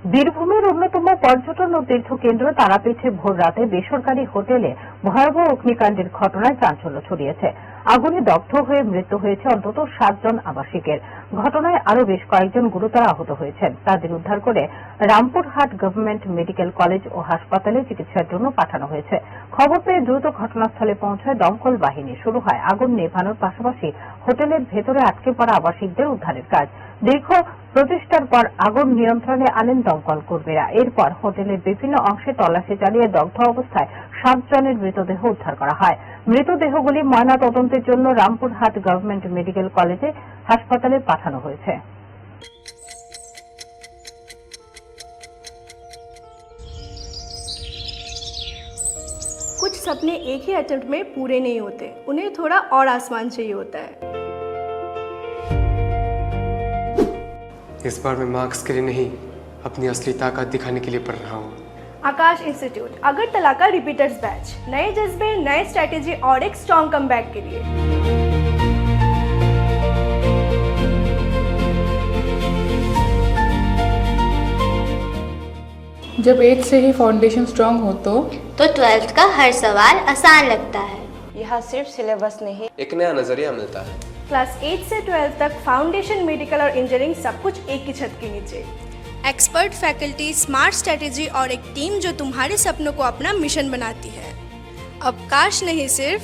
বীরভূমের অন্যতম পর্যটন ও তীর্থকেন্দ্র তারাপীঠে ভোর রাতে বেসরকারি হোটেলে ভয়াবহ অগ্নিকাণ্ডের ঘটনায় চাঞ্চল্য ছড়িয়েছে। আগুনে দগ্ধ হয়ে মৃত্যু হয়েছে অন্তত 7 জন আবাসিকের। ঘটনায় আরও বেশ কয়েকজন গুরুতর আহত হয়েছেন। তাদের উদ্ধার করে রামপুরহাট গভর্নমেন্ট মেডিকেল কলেজ ও হাসপাতালে চিকিৎসার জন্য পাঠানো হয়েছে। খবর পেয়ে দ্রুত ঘটনাস্থলে পৌঁছায় দমকল বাহিনী। শুরু হয় আগুন নেভানোর পাশাপাশি হোটেলের ভেতরে আটকে পড়া আবাসিকদের উদ্ধারের কাজ। দীর্ঘ প্রচেষ্টার পর আগুন নিয়ন্ত্রণে আনেন দমকল কর্মীরা। এরপর হোটেলের বিভিন্ন অংশে তল্লাশি চালিয়ে দগ্ধ অবস্থায় 7 জনের মৃতদেহ উদ্ধার করা হয়। মৃতদেহগুলি ময়নাতদন্তের জন্য রামপুরহাট গভর্নমেন্ট মেডিকেল কলেজে হাসপাতালে পাঠানো হয়েছে। कुछ सपने एक ही अटेम्प्ट में पूरे नहीं होते, उन्हें थोड़ा और आसमान चाहिए होता है। इस बार मैं मार्क्स के लिए नहीं, अपनी असली ताकत दिखाने के लिए पढ़ रहा हूँ। आकाश इंस्टीट्यूट अगरतला का रिपीटर्स बैच, नए जज्बे, नए स्ट्रैटेजी और एक स्ट्रॉन्ग कमबैक के लिए। जब 8th से ही फाउंडेशन स्ट्रांग हो तो 12th का हर सवाल आसान लगता है। यहाँ सिर्फ सिलेबस नहीं, एक नया नजरिया मिलता है। क्लास 8 से 12 तक फाउंडेशन, मेडिकल और इंजीनियरिंग सब कुछ एक ही छत के नीचे। एक्सपर्ट फैकल्टी, स्मार्ट स्ट्रैटेजी और एक टीम जो तुम्हारे सपनों को अपना मिशन बनाती है। अवकाश नहीं, सिर्फ